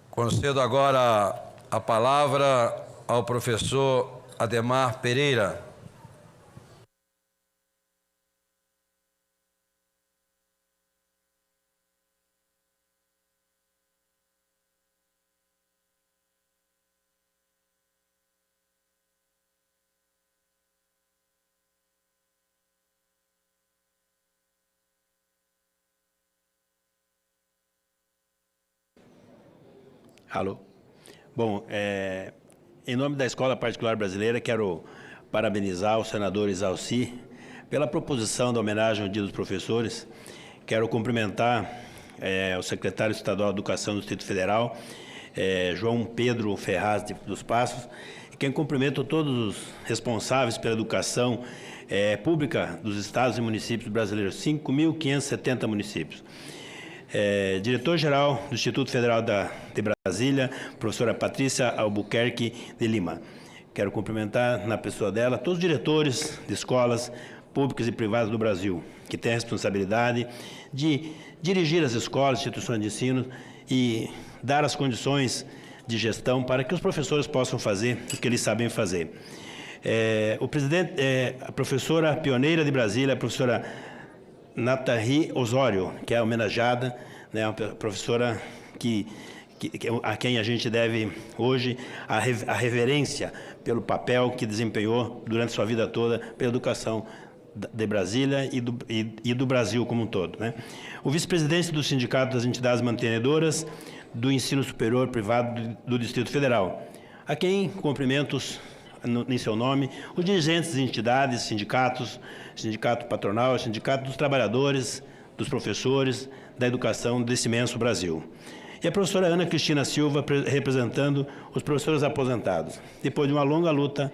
Concedo agora a palavra ao professor Ademar Pereira. Alô. Bom, em nome da Escola Particular Brasileira, quero parabenizar o senador Exalci pela proposição da homenagem ao Dia dos Professores. Quero cumprimentar o secretário estadual de Educação do Distrito Federal, João Pedro Ferraz dos Passos, e quem cumprimento todos os responsáveis pela educação pública dos estados e municípios brasileiros, 5.570 municípios. Diretor-geral do Instituto Federal de Brasília, professora Patrícia Albuquerque de Lima. Quero cumprimentar, na pessoa dela, todos os diretores de escolas públicas e privadas do Brasil, que têm a responsabilidade de dirigir as escolas, instituições de ensino e dar as condições de gestão para que os professores possam fazer o que eles sabem fazer. O presidente, a professora pioneira de Brasília, a professora Nathalie Osório, que é homenageada, né, uma professora a quem a gente deve hoje a reverência pelo papel que desempenhou durante sua vida toda pela educação de Brasília e do Brasil como um todo, né? O vice-presidente do Sindicato das Entidades Mantenedoras do Ensino Superior Privado do Distrito Federal, a quem cumprimentos em seu nome, os dirigentes de entidades, sindicatos, sindicato patronal, sindicato dos trabalhadores, dos professores, da educação desse imenso Brasil. E a professora Ana Cristina Silva, representando os professores aposentados. Depois de uma longa luta,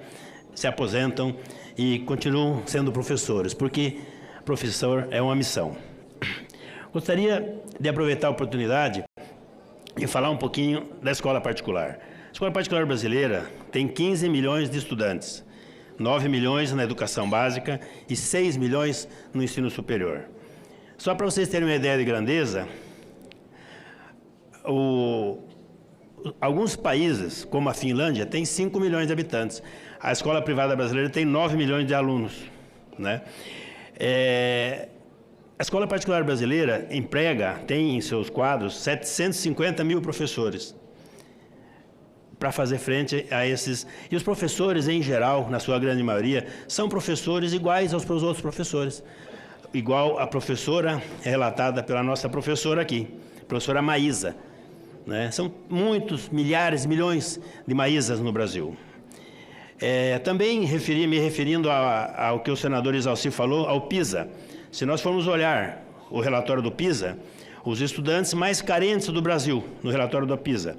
se aposentam e continuam sendo professores, porque professor é uma missão. Gostaria de aproveitar a oportunidade e falar um pouquinho da escola particular. A Escola Particular Brasileira tem 15 milhões de estudantes, 9 milhões na educação básica e 6 milhões no ensino superior. Só para vocês terem uma ideia de grandeza, alguns países, como a Finlândia, tem 5 milhões de habitantes. A escola privada brasileira tem 9 milhões de alunos, né? A escola particular brasileira tem em seus quadros 750 mil professores para fazer frente a esses. E os professores, em geral, na sua grande maioria, são professores iguais aos outros professores. Igual a professora relatada pela nossa professora aqui, professora Maísa, né? São muitos, milhares, milhões de Maísas no Brasil. Também me referindo ao que o senador Exalci falou, ao PISA. Se nós formos olhar o relatório do PISA, os estudantes mais carentes do Brasil, no relatório do PISA,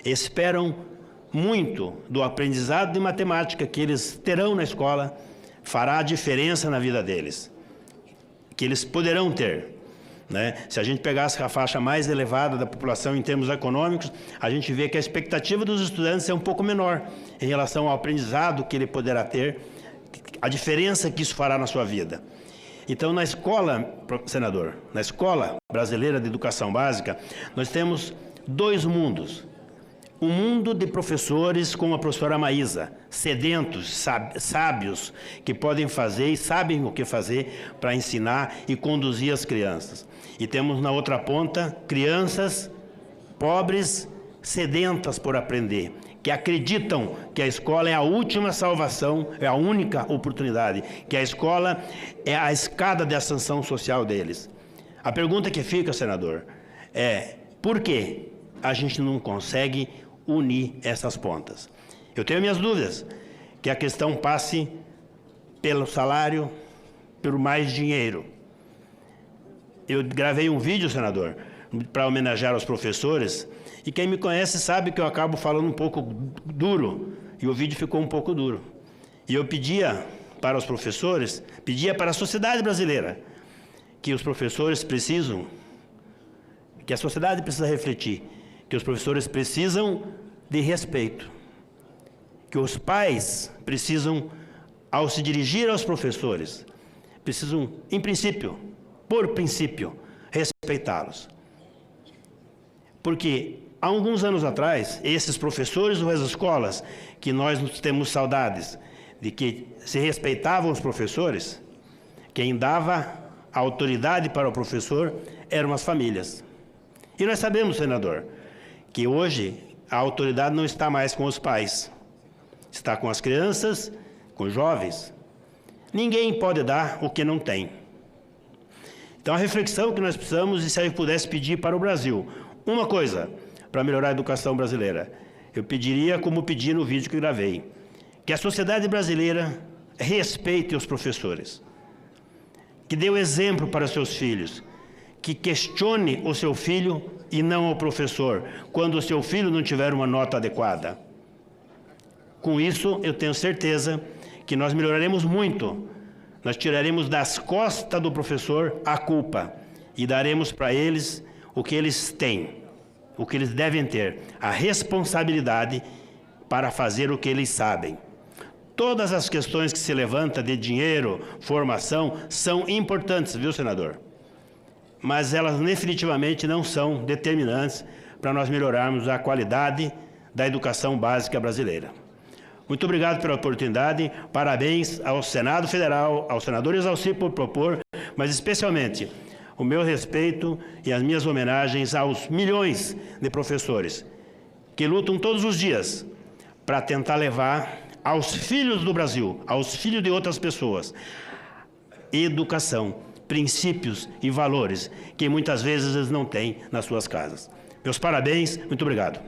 esperam muito do aprendizado de matemática que eles terão na escola, fará a diferença na vida deles, que eles poderão ter, né? Se a gente pegasse a faixa mais elevada da população em termos econômicos, a gente vê que a expectativa dos estudantes é um pouco menor em relação ao aprendizado que ele poderá ter, a diferença que isso fará na sua vida. Então, na escola, senador, na Escola Brasileira de Educação Básica, nós temos dois mundos. Um mundo de professores como a professora Maísa, sedentos, sábios, que podem fazer e sabem o que fazer para ensinar e conduzir as crianças. E temos na outra ponta crianças pobres, sedentas por aprender, que acreditam que a escola é a última salvação, é a única oportunidade, que a escola é a escada de ascensão social deles. A pergunta que fica, senador, é por que a gente não consegue unir essas pontas? Eu tenho minhas dúvidas, que a questão passe pelo salário, por mais dinheiro. Eu gravei um vídeo, senador, para homenagear os professores, e quem me conhece sabe que eu acabo falando um pouco duro, e o vídeo ficou um pouco duro. E eu pedia para os professores, pedia para a sociedade brasileira, que os professores precisam, que a sociedade precisa refletir, que os professores precisam de respeito, que os pais precisam, ao se dirigir aos professores, precisam, em princípio, por princípio, respeitá-los. Porque há alguns anos atrás, esses professores das escolas, que nós temos saudades, de que se respeitavam os professores, quem dava a autoridade para o professor eram as famílias. E nós sabemos, senador, que hoje a autoridade não está mais com os pais, está com as crianças, com os jovens. Ninguém pode dar o que não tem. Então, a reflexão que nós precisamos, e se eu pudesse pedir para o Brasil, uma coisa para melhorar a educação brasileira, eu pediria, como pedi no vídeo que gravei, que a sociedade brasileira respeite os professores, que dê o exemplo para seus filhos, que questione o seu filho e não o professor, quando o seu filho não tiver uma nota adequada. Com isso, eu tenho certeza que nós melhoraremos muito. Nós tiraremos das costas do professor a culpa e daremos para eles o que eles têm, o que eles devem ter, a responsabilidade para fazer o que eles sabem. Todas as questões que se levantam de dinheiro, formação, são importantes, viu, senador? Mas elas definitivamente não são determinantes para nós melhorarmos a qualidade da educação básica brasileira. Muito obrigado pela oportunidade, parabéns ao Senado Federal, ao senador Exalcir por propor, mas especialmente o meu respeito e as minhas homenagens aos milhões de professores que lutam todos os dias para tentar levar aos filhos do Brasil, aos filhos de outras pessoas, educação, princípios e valores que muitas vezes eles não têm nas suas casas. Meus parabéns, muito obrigado.